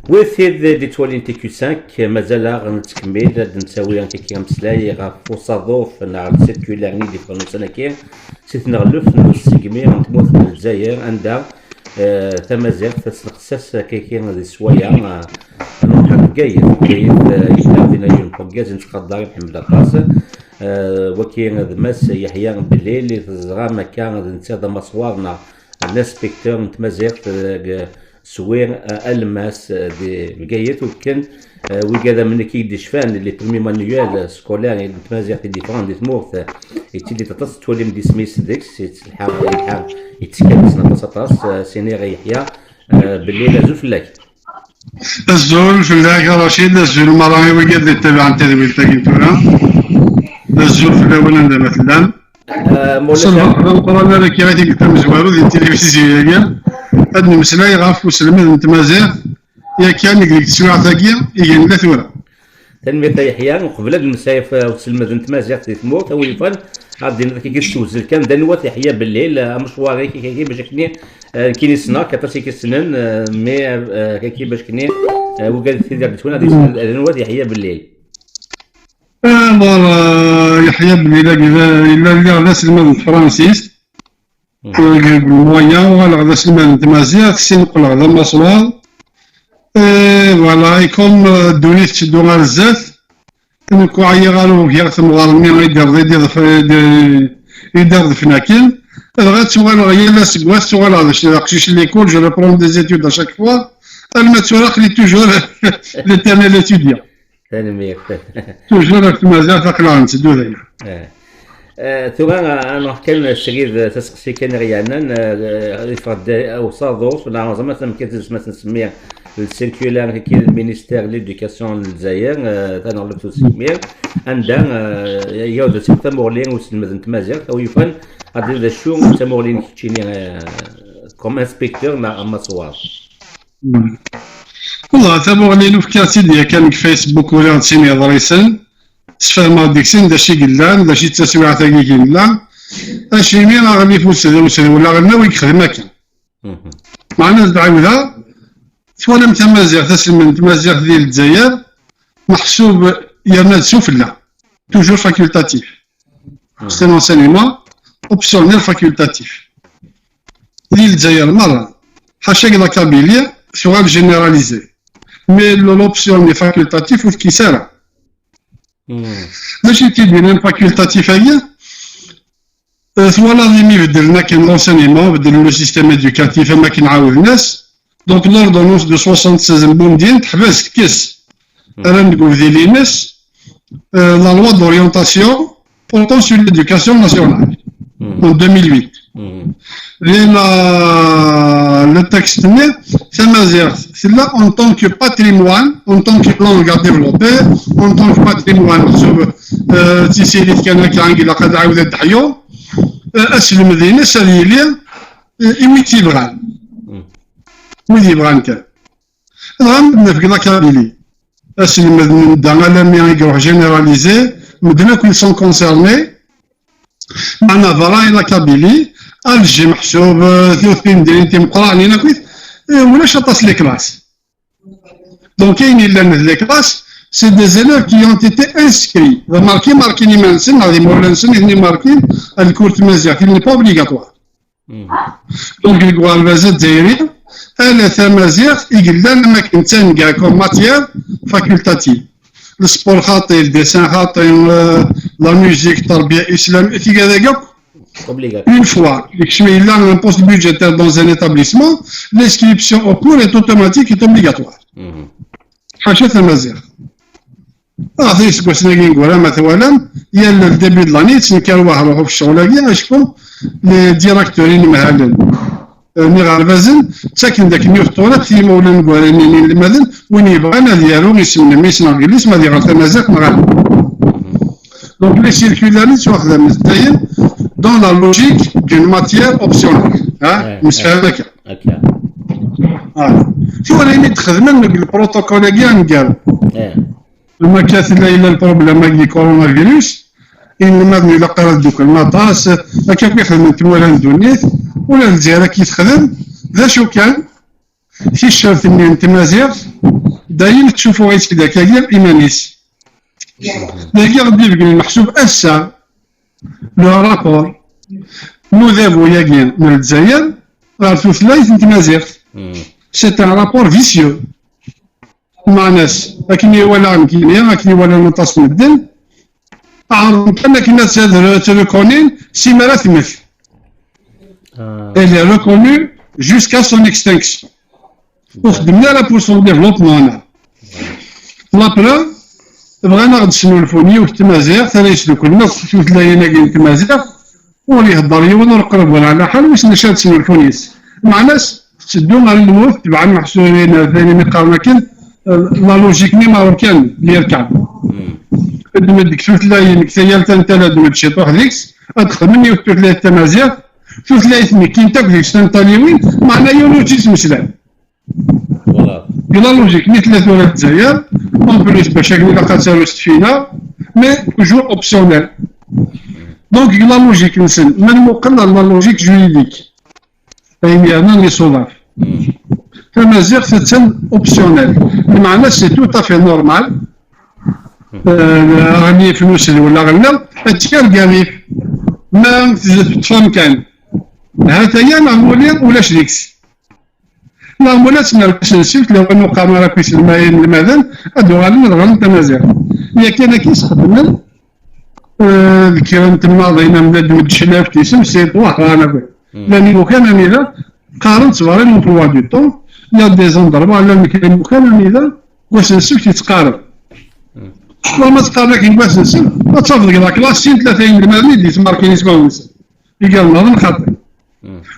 وثيد دي تولين تي كيو 5 مازال غنتكمل نساوي كي غنمسلاي غا فوصادوف نعرف سيركولارني دي فرنسا كي سيت نغلف نسقمي نتموت الجزائر عندها تمازيغ تسقسس كي هذه شويه نروح نقيد يلا يون بوكاز نتقدر محمد القاس وكاين هذا ماس يحيى بالليل اللي تزرع مكان نتسادى مصورنا الانسبكتور نتمازيغ سوير الماس دي بقايت وكان وكذا من كي ديشفان اللي برمي مانيوال سكولار نتمازيغ دي ديفرون دي تمورت يتيلي تطس تولي مدي سميس ديكس الحال يتكلم سنه تطس سيني يحيى بالليل زول فلاك الزول فلاك رشيد الزول مراهي وقد اللي تبع التدوير تاكيتورا الزول في الاول مثلا القرآن لك يغادي كتاب زوارو ديال التلفزيون هاد المسألة يغاف وسلمان نتمازيغ يا كان يقدر تسمع تاكيا يجي لا ثورة تنمية يحيى قبل هاد المسايف وسلمان نتمازيغ تموت أول فن غادي كي كيتوزل كان دنوات يحيى بالليل مشواري كي باش كني كاين سنا كتاسي كيسنن مي كي باش كني وقال في ديال تكون هادي دنوات يحيى بالليل يحيى بالليل إلا لا سلمان فرانسيس المويا ولا غدا سلمان نتمازيغ سينقل غدا مصوار فوالا يكون الدنيا تشدو غير الزات نكو عيا غالو كيا تمغارني يدار فناكين غاتوال غيا لا سكوات توال هذا الشيء قشيش ليكول جو ريبرون دي زيتود ا شاك فوا الماتورا خلي توجور ليتيرنيل اتيديان تنمية توجور تمازيغ تقلع نسدو داير ثم أنا حكينا الشريط تسقسي كان ريانا يفرد أو صادوس ولا زعما كيتز مثلا نسميه السيركولار كي المينيستير ليدوكاسيون الجزائر تنغلب تسميه عندها ياود تمورلين وسلمة تمازيغ أو يفن غادي دا شو تمورلين كيتشيني كوم انسبكتور مع مصوار والله تمورلين في كاسيديا كان في فيسبوك ولا تسميه ضريسن سفرما ديكسين داشي قلان داشي التسويع تاعي قلان اشي مين غادي يفوت ولا غناوي يخدم هكا معنا تعاودها فوالا متمازيغ تسلم تمازيغ ديال الجزائر محسوب يرنا سفلى توجور فاكولتاتيف سي لونسينيمون اوبسيونيل فاكولتاتيف ديال الجزائر مرة حاشاك لا كابيليا سوغا جينيراليزي مي لوبسيون فاكولتاتيف وكيسارة ماشي تيدير فاكولتاتيف هي ثوالا لي بدلنا كاين لونسينيمون بدل لو سيستيم ادوكاتيف ما كنعاود الناس دونك لوردونونس دو 76 بومدين تحبس كيس انا نقول في لينس لا لوا دوريونتاسيون بورتون سور ليدوكاسيون ناسيونال en 2008 le texte Tamazight c'est là en tant que patrimoine en tant que langue à développer en tant que patrimoine تيسيري كان كانجي لقد عاود الدحيو اسل المدينه ساليليا ايميتي بغان ويدي بغان كان غنبدا في لاكابيلي اسل المدينه دانا مي يروح جينيراليزي مدنا كل سون كونسيرني معنا فراي لاكابيلي الجي محسوب ثلاثين مدينتي مقرا علينا كويس ولا شطاس لي كلاس دونك كاين لنا لي كلاس c'est des élèves qui ont été inscrits. Marqué ni Mansen, les Molensen, ni marqué, le cours de Mazia, qui n'est pas obligatoire. Donc, le Goual Vazet Zairi, elle est à Mazia, il y a un mec comme matière facultative. Le sport, le dessin, la musique, l'islam, une fois, il a un poste budgétaire dans un établissement, l'inscription au cours est automatique et obligatoire. Hachet Mazia. في سكوسنا كنقولها مثلا هي الديبي د لاني تنكر واحد في الشغل شكون لي ديراكتورين مهالين مي غاربازن ساكن داك نيوتورات في مولا نقولاني المدن وين يبغى انا ديالو يسمى ميسنا انجليز ما ديال تمازيغ مغال دونك لي سيركولاريت واخده مزداين دون لا لوجيك دون ماتيير اوبسيونيل مسفهم هكا شو راني تخدم بالبروتوكول كاع لما كانت إلا البروبليم ديال كورونا فيروس إنما إلا قرات دوك المطاس هكا كيخدم تما ولا ندونيت ولا الجزائر كيتخدم ذا شو كان تيشيرت انت مازيغ دايما تشوفوا غير كذا كاير ايمانيس دايما غادي يبقى المحسوب اسا لو رابور نذهب ياكين من الجزائر غير ثلاث انت مازيغ سي ان رابور فيسيو مع ناس لكن ولا مكينيا لكن ولا نتصل الدين عرض كانك الناس تريكونين سي مرات مثل elle est reconnue jusqu'à son extinction وخدمنا لها pour son développement هنا لابلا بغينا غادي نسولفوني والتمازيغ ثاني يسلكو الناس شوف لاينا كاين التمازيغ واللي يهضر يون ونقرب ولا على حال واش نشاد نسولفونيس مع ناس تشدو على الموت تبع المحسوبين ثاني مقارنه كان لا لوجيك ني ماروكان اللي يركب قدم ديك شوف لاين كثيال تنتلا دو شي طوح ديكس ادخل مني وتوت لي التمازيغ شوف لايتني كي انت ديك تنطاليوين معنا يونو تيس مسلم فوالا لا لوجيك ني ثلاث ولا الجزائر اون بليس باش هكا لا سيروست فينا مي توجور اوبسيونيل دونك لا لوجيك نسن من مقلل لا لوجيك جوريديك فهمي انا لي سولار تمازيغ تتسن اوبسيونيل بمعنى سي تو تافي نورمال راني فلوس ولا غلا تكال كاريف ما تفهم كان هذا هي معمولين ولا شريكس معمولات باش نسيت لو انه قاموا كيس الماين المدن ادو غالي الغلط تمازيغ هي كان كيسخدم الكلام تما ضينا من دود شلاف تيسم سي طواح انا لاني كان انا قارنت صغارين من 3 دو طون يا دي زوندربا على المكان كان انا واش نسيت يتقارب لما تقارن كاين باش نسيت تصافد كذا كلاسين 30 المدني دي تماركين اسمه نسيت قال نظن خاطر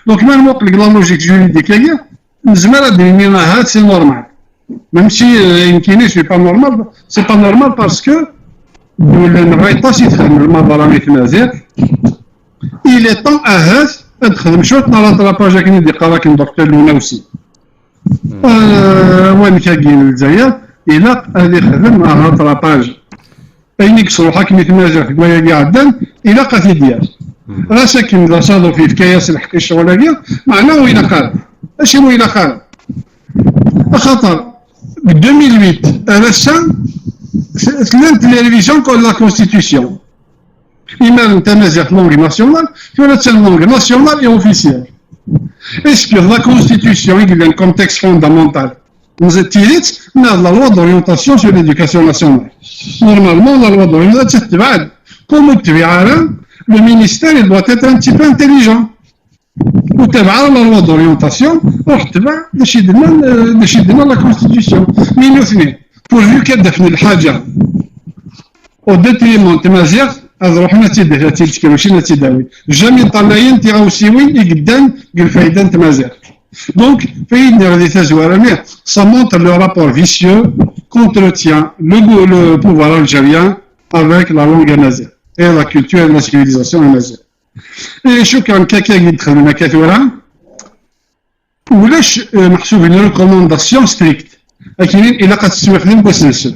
دونك ما نوقف لك لا لوجيك جوريديك هي نزمر ديني هاد سي نورمال ميم سي يمكن سي با نورمال سي با نورمال باسكو ولا نغيطا سي تخدم المباراه تمازيغ الى طون اهات تخدم شوط على طراباج كاين دي قراك دكتور لوناوسي وين كاين الجزائر الى غادي يخدم على طراباج اين يكسروا حكمي تمازيغ كوايا كاع عدن الى قاتل ديال راه ساكن لا صادو في كياس الحكي الشغل هذيا معناه وين قال اش هو الى قال خاطر 2008 هذا السنه ثلاث تلفزيون كون لا كونستيتيسيون اما تمازيغ لونغ ناسيونال ولا تسال لونغ ناسيونال اي اوفيسيال اسكو لا كونستيتيسيون يقول لنا كونتكست فوندامونتال نزيد من لا لوا دورينتاسيون سور ليدوكاسيون ناسيونال نورمالمون لا لوا دورينتاسيون تتبع كومو تبع le ministère il doit être un petit peu intelligent وتبع لا لوا دورينتاسيون وتبع باش يدنا لا كونستيتيسيون مين اثنين بورفو كدفن الحاجه او ديتريمون تمازيغ هذا روحنا تيدافع ماشي تيداوي جامي طلاين تيغاوسيوين يقدان الفايده تمازيغ دونك فايدني غادي تزوار مي سا مونتر لو رابور فيسيو كونتروتيان لو بوفوار الجيريان افيك لا لونغ امازيغ et la culture et la civilisation amazigh. Et شو كان كاكا يدخل لنا كثورة ولاش محسوب une recommandation stricte لكن إلا قد تستخدم باش نسلف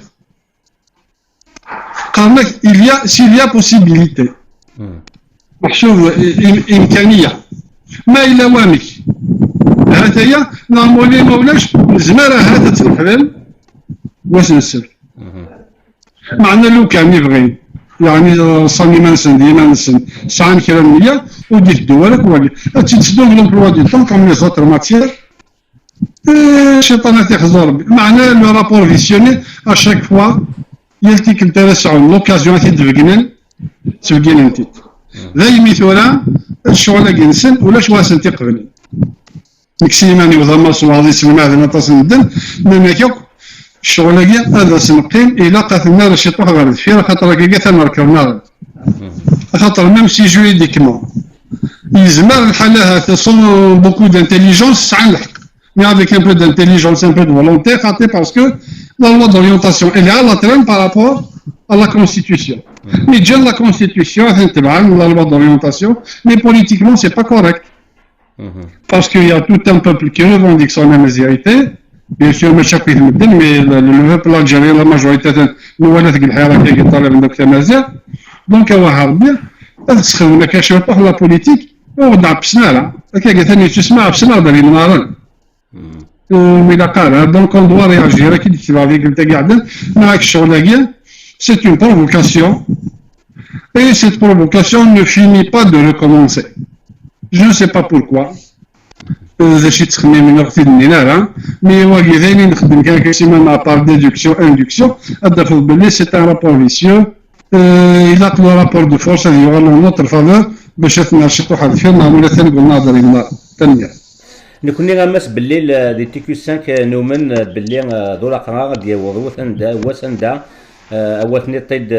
قال لك s'il y a possibilité محسوب إمكانية ما إلا وامك هذا هي نعمولي مولاش زمارة هذا تنحلل واش نسلف معنا لو كان يبغي يعني صاني ما نسن ديما نسن ساعة كلامية ودير الدوالك وغادي تتسدو من لومبلوا دي طون كوم لي زوتر ماتيير الشيطان تيخزو ربي معناه لو رابور فيسيوني اشاك فوا يلتيك الترسعون لوكازيون تيدفقنن تفقين انتي ذاي ميثورا الشغل كنسن ولا شواسن تيقبل مكسيماني وضما صوالي سلمى هذا نتصل الدن نماكيوك الشغل هذا سنقيم الى قاتلنا راه شي طوح غير الدفير خاطر كاع تنركبنا خاطر ميم سي جوريديكمون يزمر الحاله هذا سون بوكو دانتيليجونس ساعه الحق مي افيك ان بو دانتيليجونس ان بو دو فولونتي خاطر باسكو لا لوا دورينتاسيون اللي على ترين بارابور à la constitution mais déjà la constitution تبع la loi d'orientation mais politiquement c'est pas correct parce qu'il y a tout un peuple qui revendique son amazigité. Bien sûr, mais chaque pays mais le peuple algérien, la majorité, nous voilà que le Hira qui est dans le Tamaziغ, donc on va dire, est-ce qu'on a caché par la politique, on a absent là, ok, que tu n'es pas absent dans les marins, وإلا قالها دونك اون دوا رياجير كي تكتب هذيك أنت قاعد معاك الشغل سي اون بروفوكاسيون et cette provocation ne finit pas de recommencer. Je ne sais pas pourquoi. ذا شي تخميم من وقت لا مي هو كيدايرين نخدم كان كيسمى مع بار ديدكسيون اندكسيون ادخل باللي سي ان رابور فيسيو الى قلو رابور دو فورس هذه يوغالو نوتر فافور باش تنشطو واحد الفيلم ولا ثاني قلنا ناظر الى تنميه. نكوني غامس بالليل دي تيكو 5 نومن باللي دولا قرار ديال وسندا أول طيد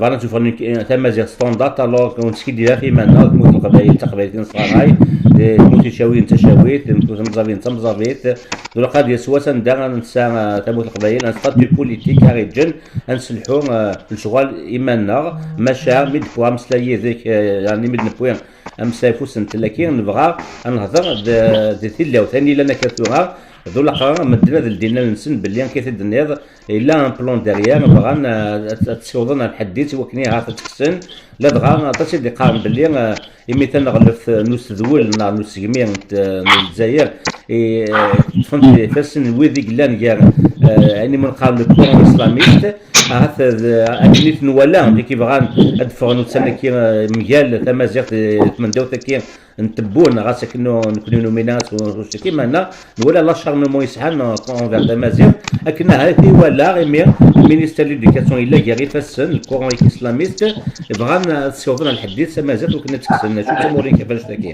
فالان تشوفون تمازيغ ستوندات الوغ كونسكي ديالها في مانا تموت القبائل تقبايل صغاراي تموت شاويين تشاويت تموت مزافين تمزافيت دولا قاد ديال سواسن دا نسا تموت القبائل ان ستاتيو بوليتيك غيجن نسلحو الشغل ايمانا ماشا ميد بوا مسلايي ذيك يعني ميد نبوين امسايفو سنت لكن نبغى نهضر دي ثيلا وثاني لنا كثوها ذولا قرار مدنا ديالنا نسن باللي كيفد النيض الا ان بلون ديريير بغا تسوضنا الحديث وكني ها تكسن لا دغا عطاتي دي قارن باللي مثلا نغلف نوس ذول نوس جميع الجزائر فهمت فاسن ويدي قلان كاع يعني من قابل الكون الاسلاميست هذا اكنيت نولا اللي كيبغى ادفع نوتسنا كي مجال تمازيغ تمنداو كي نتبون غاسك نكونوا نومينات كيما هنا ولا لا شارمون يسحن اونفير تمازيغ لكن هذه ولا غير مينيستير ليديكاسيون الا كاع فاسن الكورون الاسلاميست بغا تسوضنا الحديث تمازيغ وكنا تكسلنا شو تمورين كيفاش تاكين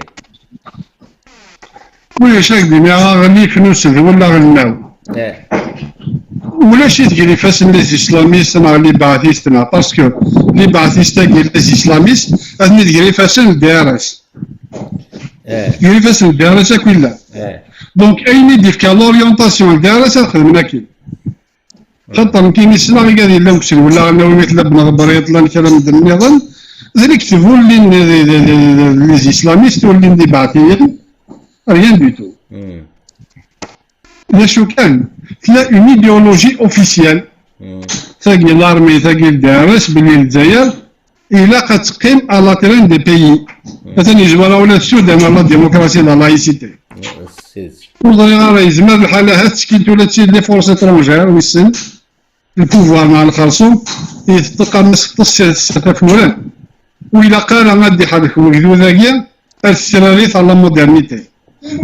وي شاك دي مي غني فلوس ولا غناو ولا شي تقولي فاسن لي اسلاميست انا لي باثيست انا باسكو لي باثيست كاين لي اسلاميست هادني تقولي فاسن الدي ار اس تقولي فاسن الدي ار اس كلها دونك اين يدير كالوريونطاسيون الدي ار اس خدمنا كي خاطر كاين السنه غير قاعدين لا مكسل ولا غناو مثل بنغبر يطلع الكلام د النظام ذلك كتبوا لي اسلاميست واللي دي باثيين rien du tout. Il y a une idéologie officielle. تاقي الارمي تاقي الدارس بلي الجزائر الى قتقيم على ترين دي بيي مثلا يجبر ولا السودان ولا الديمقراطيه لا لايسيتي وضري راه يزمر الحاله هات تشكيلت ولا تشي لي فورس اترونجير ويسن البوفوار مع الخرصوم يتلقى مسخ فلان وإلا قال غادي حدك وجدو ذاكيا السراري تاع لا مودرنيتي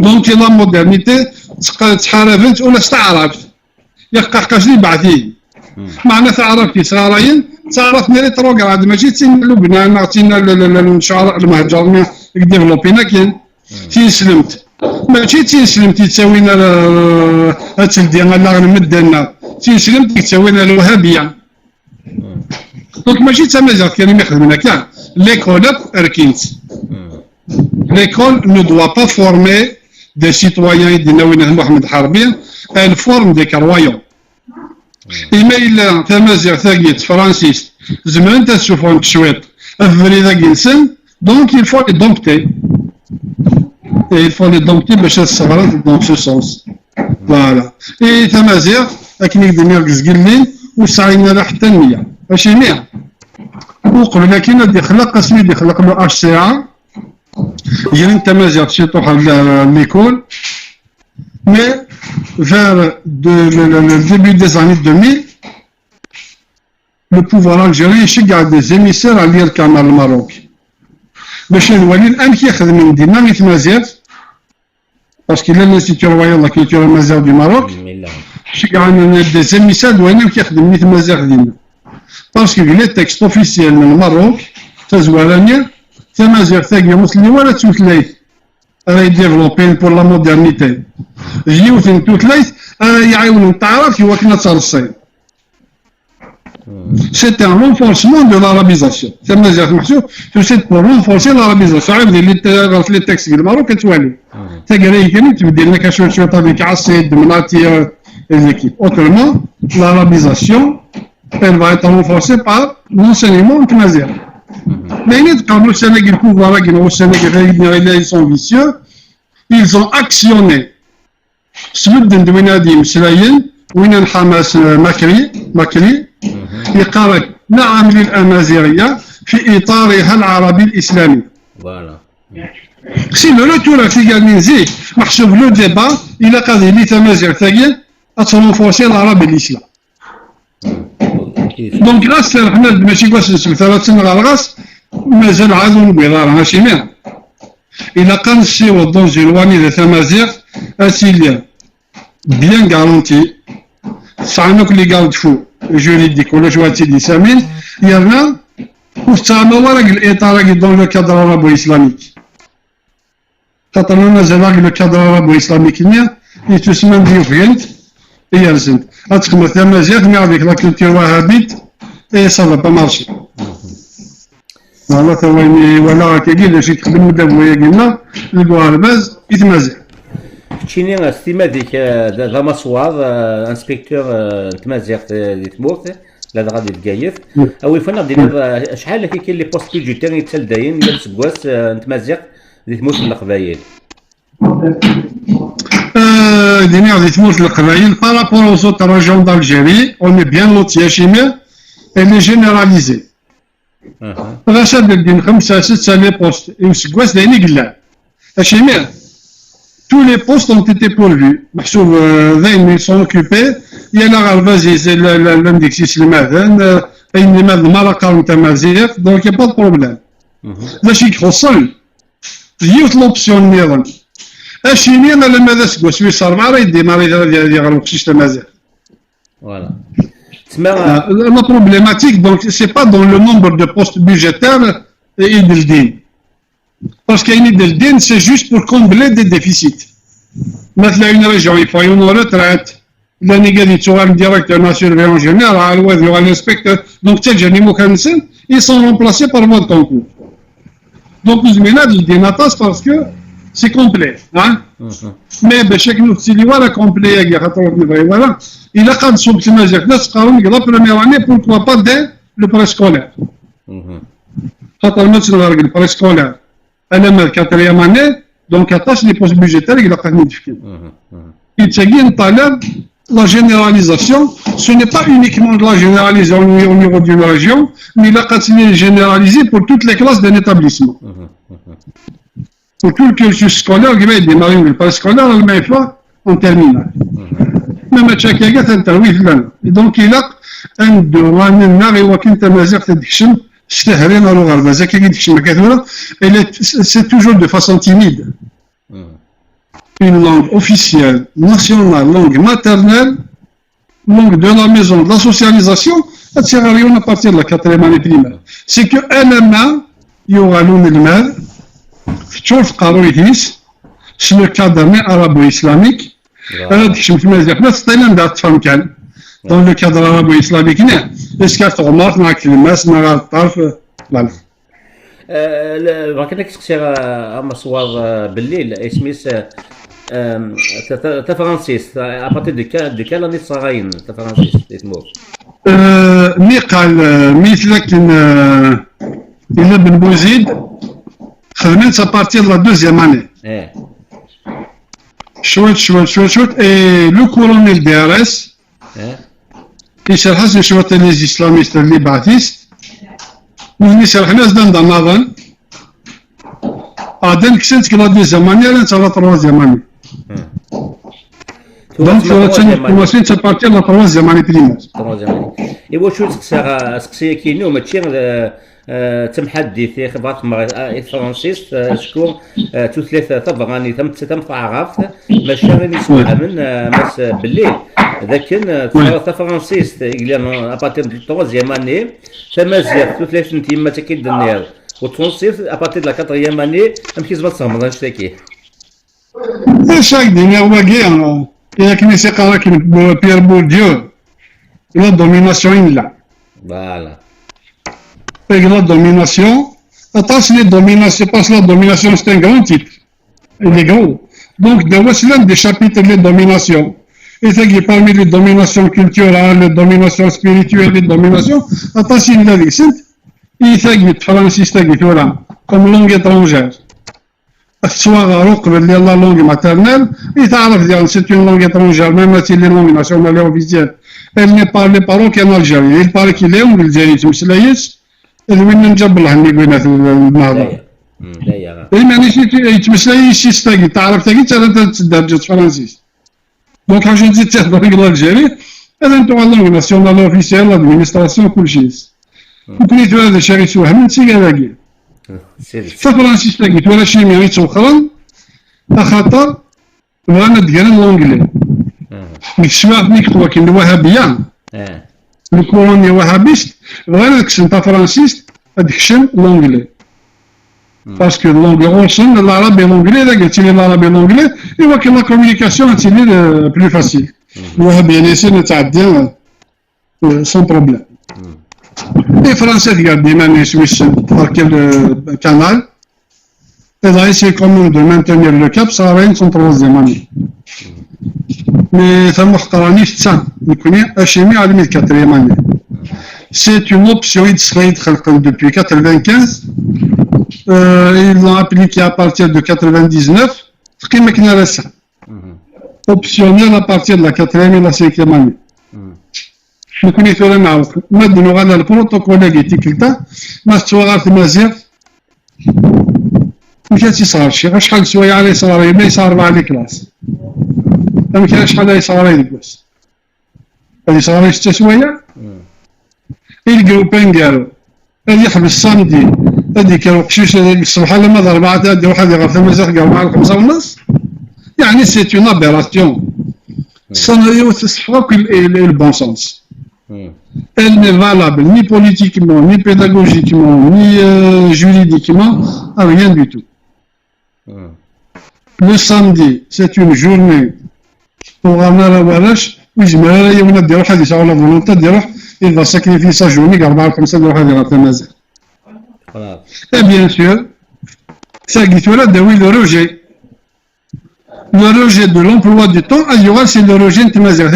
دونك لا مودرنيتي تحاربت ولا استعرفت يقحقاش لي بعثي معناتها عرفتي صغارين تعرفنا لي تروغراد ماشي تسين لبنان تسين الشعراء المهجرين ديفلوبينا كاين تيسلمت ماشي تيسلمت تساوينا هاتل ديالنا المدنا تيسلمت تساوينا الوهابيه دونك ماشي تمازيغ كاين يخدمنا كاع ليكول ركينت l'école ne doit pas former des citoyens ديناوين محمد حربي elle forme des croyants إما إلا تمازيغ ثاقيت فرانسيس زمان تشوفون شويط أفري ذاك إنسان دونك il faut les dompter et il faut les dompter باش تصغرت dans ce sens فوالا إي تمازيغ لكن يقدر يزقلين وسعينا له حتى المية ماشي 100 وقبل كاين اللي خلق اسمي اللي خلق له اش سي ا يرين تمازيغ تشي تروح ليكول مي vers le début des années 2000 le pouvoir algérien يشجع des émissaires على الكامل الماروكي باش نولي الان كيخدم ديما تمازيغ باسكو لا لانستيتيو رويال لا كولتور مازيغ دو ماروك شجعنا des émissaires وين كيخدم تمازيغ ديما باسكو لي تيكست اوفيسيال من الماروك تزوالانيا تمازيغ ثاقي مسلمي ولا توتلايت راه يديفلوبين بور لا مودرنيتي اليوث توتلايت يعاونوا التعرف يوكلنا ترصين سيتي ان رونفورسمون دو لارابيزاسيون تمازيغ محسوب سيت بور رونفورسي لارابيزاسيون عاود لي تيكست ديال الماروك كتوالي تاقري كاين تبدل لنا كشويه شويه طابيك عصيد مناطي ليكيب اوترمون لارابيزاسيون elle va être renforcée par l'enseignement tamazight. Mais quand le Sénégal pouvoir ils sont vicieux, ils ont actionné سبب دندوينادي مسلايين وين الحماس مكري يقال نعم للأمازيغية في إطارها العربي الإسلامي. Si le retour à Figamizé, marche le débat, il a qu'à dire l'État-major à se renforcer l'arabe et l'islam. Donc, grâce à l'Ahmed, mais je sais pas si c'est grâce, mais j'ai l'adon bidar, ماشي مين. Il a qu'à se dans une loi de l'État-major, asile bien garanti. Ça n'a que les gardes fous juridiques ou le choix de l'islamien, il y en a pour ça, l'État dans le cadre arabo-islamique. Quand on a le cadre arabo-islamique, il se semaine différente et il y a le sens. Parce que maintenant, avec la culture wahhabite, et ça ne va pas marcher. Voilà, voilà, qui dit le chiffre de nous voyons le droit à la base, il est تشيني ستيما ديك ذا مصوار انسبكتور تمازيغ دي تموت لا غادي تكايف او فانا دينا شحال كاين لي بوست بيجيتير يتسال داين يا سكواس تمازيغ دي تموت في القبايل دينا دي تموت في القبايل بارابور aux autres régions d'Algérie on est bien lotis chimie elle est généralisée غاشد الدين 5 6 لي بوست يسكواس داين قلا chimie tous les postes ont été pourvus. Ils sont occupés. Il y a la Galvazie, c'est l'index Maden, et il y a le Malakar ou Tamazir, donc il n'y a pas de problème. Là, je suis seul. Il y a l'option de la Chine, elle a le Madas, je suis Sarmara, il démarre le système Tamazir. Voilà. La problématique, donc, ce n'est pas dans le nombre de postes budgétaires et Idildin. Parce qu'il y a une idée, c'est juste pour combler des déficits. Maintenant, une région, il faut une retraite. L'année dernière, tu as le directeur national en général, il y a l'inspecteur. Donc, ces gens, ils sont remplacés par votre concours. Donc, nous avons dit des natas parce que c'est complet. Hein? Mais, chaque nous, si il est complet, voilà. Il a quand même ce majeur, la première année, pourquoi pas dès le préscolaire. Quand on met sur le préscolaire. Elle est la quatrième année, donc attache les postes budgétaires et la planification. Il s'agit de la généralisation. Ce n'est pas uniquement de la généralisation au niveau d'une région, mais la est généralisée pour toutes les classes d'un établissement. Pour tout le cursus scolaire, il va démarrer le préscolaire, il met fois en terminale. Même à chaque égal, et donc il a un droit, c'est toujours de façon timide. Une langue officielle, nationale, langue maternelle, langue de la maison, de la socialisation, ça ne sert à rien à partir de la 4e année primaire. C'est que LMA, il y aura l'UNELMER, c'est le cadre arabo-islamique, dans le cadre arabo-islamique, est-ce qu'il y a une remarque dans le tarif voilà. كنا كتسير مصوار بالليل اسميس تا فرانسيس ابارتي دو كان لاني صغاين تا فرانسيس تموت مي قال مثلك إلا بن بوزيد خدمت سا بارتي لا دوزيام اني شوت اي لو كولونيل دي ار اس يشرح لنا شويه لي اسلاميست اللي بعثيست nous شرحنا زدان دنظن عادن كسنت كلا دي زمانية لان تلا تروازياماني دونك تروازياماني تبارتي لا تروازياماني بريمير إيوا شو سقسي كينو ماشي تمحدث خبرات فرانسيس شكون تثلاث تبغاني تم تعرفت ماشي غير نسمعها من ماس بالليل لكن فرانسيس إلى أباتير دو تروازيام أني تمازيغ ثلاث تيما تكيد النير وتونسيس أباتير لا كاتريام أني أمشي زبط صامد نشتكي شاك دينير واقع ياك نسي قراك بيير بورديو لا دوميناسيون لا فوالا et la domination. Attention, les dominations, parce que la domination c'est un grand titre. Il est gros. Donc, c'est l'un des chapitres de domination. Et c'est que parmi les dominations culturelles, les dominations spirituelles, les dominations, attention, il a dit, il s'agit de Francis Taguitola, comme langue étrangère. Soit la langue maternelle, c'est une langue étrangère, même si les langues nationales et officielles, elle n'est parlée par aucun Algérien. Il paraît qu'il est en Algérie, c'est اللي من نجيب له النيقينات النهضة d'ailleurs. اي مانيش يتمشى يشيس تاكي تعرف تاكي حتى تسدها بجات فرنسيس دونك حاجه تزيد تهضر بالجيري هذا انتو لونغ ناسيونال اوفيسيال لادمينستراسيون كلشي وكنيت هذا الشيء غيتوهم انت كذاكي فرنسيس تاكي ولا شي مي يتوخرن خاطر بغانا ديال لونجلي ديك الشباب ملي كتبوا كاين الوهابيه الكولونيا وهابيست بغانا داك الشيء تاع فرنسيس هذاك الشيء لونجلي باسكو لونجلي اولسون العربي لونجلي اذا قلتي لي العربي لونجلي ايوا كاين لا كومونيكاسيون تولي بلو فاسيل الوهابيه نسينا نتعدى سون بروبليم اي فرنسا تقال ديما نسويس تركب الكانال إذا essayé quand même de maintenir le cap, ça va être son troisième année. Mais ça m'a fait ça, on connaît HMI à la quatrième année. C'est une option Israël depuis 1995. Ils l'ont appliquée à partir de 1999. Ce qui est ça. Optionnel à partir de la quatrième et la cinquième année. On connaît tout le monde. Maintenant, on a le protocole qui est écrit. Mais tu vas voir مشات يصغر شي شحال شويه على يصغر ما يصغر مع لي كلاس ما كاينش شحال يصغر يدوس هادي صغر حتى شويه الجروبين قالوا هادي يحبس الصامدي هادي كانوا قشيش الصباح لما ضرب هادي واحد يغرف المزاح قالوا مع 5:30 يعني سي اون ابيراسيون السيناريو تسحق البون سونس Elle n'est valable ni politiquement, ni pédagogiquement, ni juridiquement, rien du tout. Le samedi, c'est une journée pour ramener la Walash, où je me réveille, on a des gens qui ont la volonté de dire, il va sacrifier sa journée, car comme ça, il va faire la maison. Et bien sûr, ça dit là, le rejet. Le rejet de l'emploi du temps, c'est le rejet de Tamazier.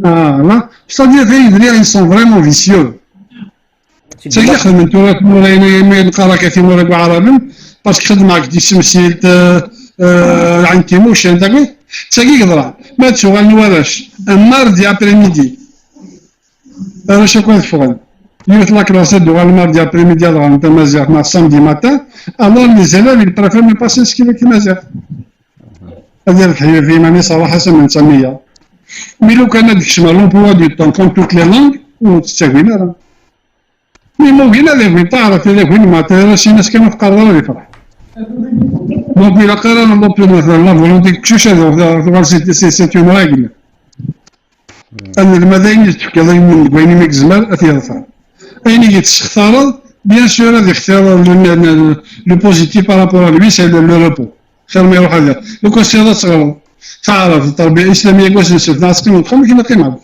Voilà. C'est-à-dire qu'ils sont vraiment vicieux. C'est-à-dire que parce que معك دي سمسيت عندي موشن تاعي تاعي قدرا ما تشوغل نوالاش الماردي ابري ميدي انا شكون فغن يوت لا كلاس دو الماردي ابري ميدي على انت مازال مع السامدي ماتان alors les élèves ils préfèrent ne pas s'inscrire كيما مازال هذا الحياه في ماني صراحه سميه مي لو كان هذاك الشمال لومبلوا دو طون كون توت لي لونغ وتستوي راه مي موكين هذاك تعرف هذاك وين ما تعرفش الناس كانوا يقرروا يفرح دونك إلا قرر لوبيون مثلا لا فولونتي كشوش هذا سي اون راغل أن المدائن يتفكر من بين ميك زمان أثيرفع أين يتختار بيان سور هذا اختيار لو بوزيتيف بارابور ا لوي سي لو ريبو خير ما يروح هذا لو كان سي هذا صغير تعرف التربيه الاسلاميه كواش نشوف ناس كيما تخمم كيما قيمه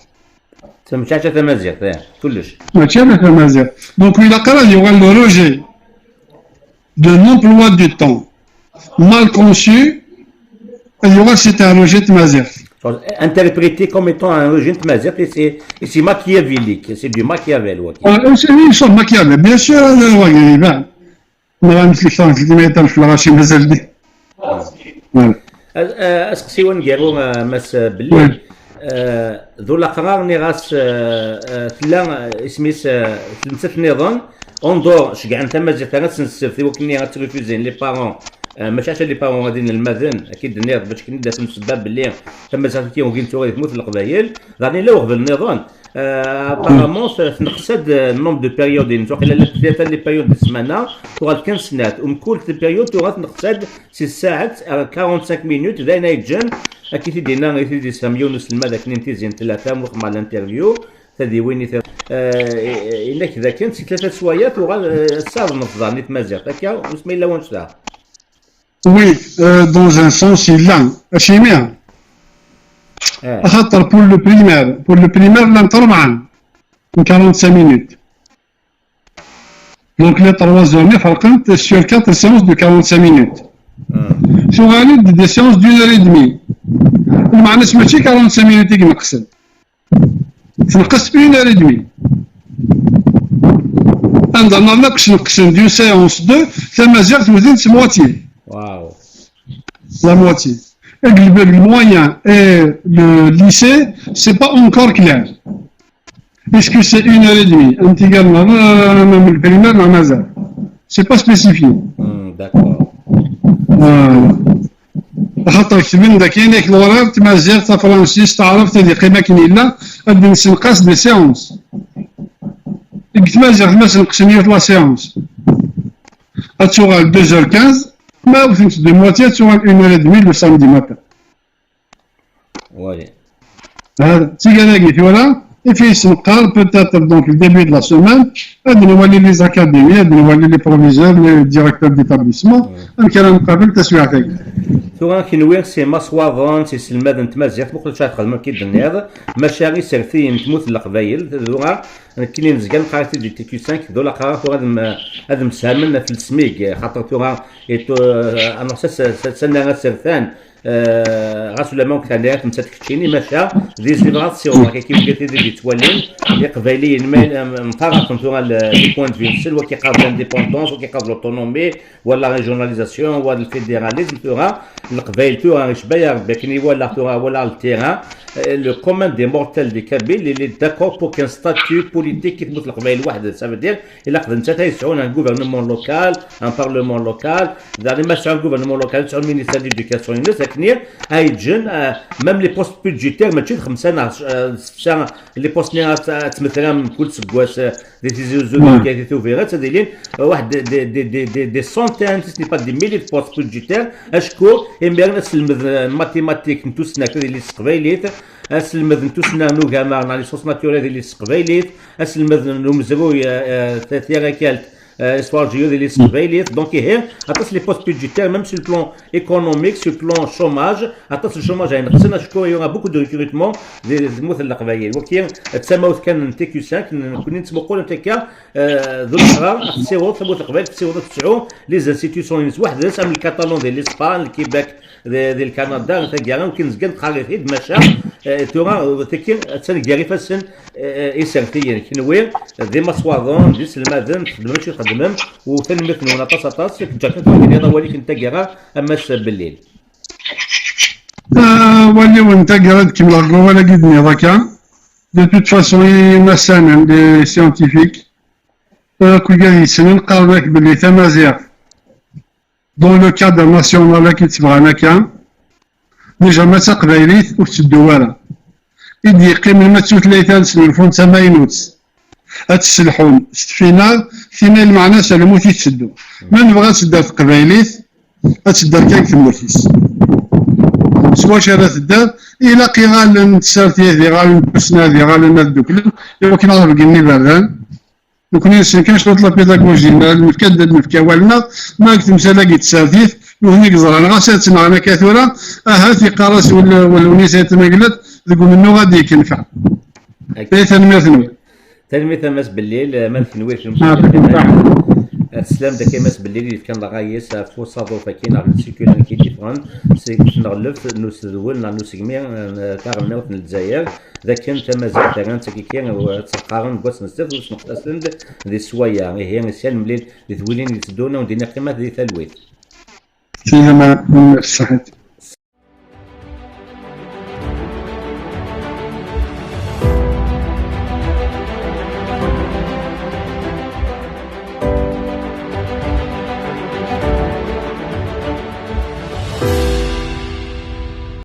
تمشى حتى مزيان كلش ماشي حتى مزيان دونك إلا قرا يوغال لو روجي de l'emploi du temps mal conçu, il y aura c'est un rejet de Mazir. Interprété comme étant un rejet de Mazir, et c'est machiavélique, c'est du Machiavel. Ils sont Machiavel, bien sûr, on va مثل كثر في الميتان في الغاشي مازال دي. اسقسي ونقالوا مس باللي ذو الأقرار نغاس ثلا اسميس ثلاثة نظام اندور شكاع انت مازال غتنسف وكني غتريفوزين لي بارون ماشي عشان لي بارون غاديين للماذن اكيد النير باش كنبدا تنسباب باللي تما زعما وكين تو تموت القبايل غادي لا قبل النظام ابارامون تنقصد النوم دو بيريود توقيلا ثلاثه لي بيريود السمانه تغاد 15 سنات ومكل بيريود تغاد تنقصد 6 ساعات 45 مينوت داينا يجن اكيد دينا غير سام يونس الماذا كنين تيزين ثلاثه مع الانترفيو هذه وين إلا كذا كانت ثلاثة سوايات وغا نفضل نيت مازال هكا وسمي الله وانش ذا. Oui, dans un sens, il l'a. Chimien. خاطر pour le primaire لم تربعا 45 minutes. Donc les 3 journées فرقت sur 4 séances de 45 minutes. Sur غالب des séances d'1h30. المعنى ماشي 45 minutes ينقصد. تنقص ب 1h30. عندنا نقصن d'une séance 2 ثم زرت within moitié. Waouh. La moitié. Et le moyen et le lycée, c'est pas encore clair. Est-ce que c'est 1h30 intégralement من البريمير ما مازال سي با سبيسيفي. داكور. خاطر كتبن دا كاين داك الورار تمازيغ تا فرونسيس تعرف تدي قيمه كاينه غادي نسنقاس دي سيونس تمازيغ ما نقسم في لا سيونس غتشوغال 2h15 ما وثنت دو موتي تشوغال 1h30 لو سامدي ماتان. وي هذا تيغالاكي فوالا في سنقال بوتيتر دونك الديبي دو لا سومان غادي نولي لي زاكاديمي غادي نولي لي بروفيزور لي ديريكتور ديتابليسمون كان نقابل تسويع تاعي. ثورا كي سي مصواظن سي سلماد نتمازيغ مقلتش تخدم كي دنيا ماشي غير سيرتي تموت القبايل ثورا كاينين مزيان قراتي دي تي كيو 5 دولا قرا ثورا هذا مسامن في السميك خاطر ثورا انا سنه سرثان غاسو لما كان لها تمسات كتشيني ماشا دي زيفراسيون كيف قلت لي توالين لي قبايليين مفارقين ثورا لي بوان دو فيو سل وكيقابل الانديبوندونس وكيقابل لوتونومي ولا ريجوناليزاسيون ولا الفيدراليزم ثورا القبايل ثورا شبايا بكني ولا ثورا ولا التيران لو كومان دي مورتال دي كابيل اللي داكور بور كان ستاتيو بوليتيك كيثبت القبايل وحده سافو دير الا قد انت يسعون ان غوفرنمون لوكال ان بارلمون لوكال داري ما سعون غوفرنمون لوكال سعون مينيستير ديديكاسيون كنير هاي جن ميم لي بوست بودجيتير ماشي 5 لي بوست تمثلها من كل سكواس دي تيزوزو كي توفيرات هذيلين واحد دي سونتين سي با دي ميلي بوست بودجيتير اشكو امبيرنا سلمذ ماتيماتيك نتوسنا كذا اللي سقبايليت اسلمذ نتوسنا نوغامار نا لي سوس ناتوريل اللي سقبايليت اسلمذ نمزرو تاثير كالت histoire de les surveiller donc hier attends les postes budgétaires même sur le plan économique sur le plan chômage attends le chômage a il y aura beaucoup de recrutement des مثل القبائل وكي تسموا كان تي كيو 5 كنا نسمقوا تاكا ذو الصغار سيرو ثبوت القبائل سيرو تسعوا لي انستيتيوشن واحد سام الكاتالون ديال الاسبان الكيباك ديال الكندا تاكا يمكن زكان خالي ماشا تورا تاكي تسالي فاسن اسرتيا كنوير دي مصواظون دي سلمادن ماشي خدمهم وثنمت نونا طاس جاكن هذا ولكن انت كرا اما بالليل ولي وانت قرات كيما القوه ولا قدني هذاك دو توت فاسون مثلا لي سيانتيفيك كل قال يسنن قال لك باللي تمازيغ دون لو كادر ناسيونال كي تبغانا كان ديجا ما تقبايليت وتدوالا يدي قيم ما تثلاثه سنين فون تماينوت هتسلحون فينال معناه سلموتي تسدو ما نبغى تسدر في قبايليت تسدر كاين في الموتيس سوا شرا تدار الى قي غال نتسارتي هذي غال نبسنا هذي غال ندوكل يمكن نعرف قلني بردان يمكن كاش نطلب بيداغوجي المتكدد متكوالنا ما كنت مسالاقي تسارتيت وهنيك زران غاسات معنا كثورة هاتي قراس والونيسة تمقلت تقول منو غادي يكنفع تنمية تنمية ماس بالليل ما نكنويش المسلمين السلام داك ماس بالليل اللي كان لاغايس فوصادو فكاين على السيكولار كي ديفرون سي نغلف نوسدول نوسيغمي تاعنا في الجزائر ذاك كان تمازال تاعنا كي وتقارن كواس نستف واش نقتصن دي سوايا هي مسال مليل اللي ثولين يتدونا وندينا قيمه دي ثلويت فيها ما صحيت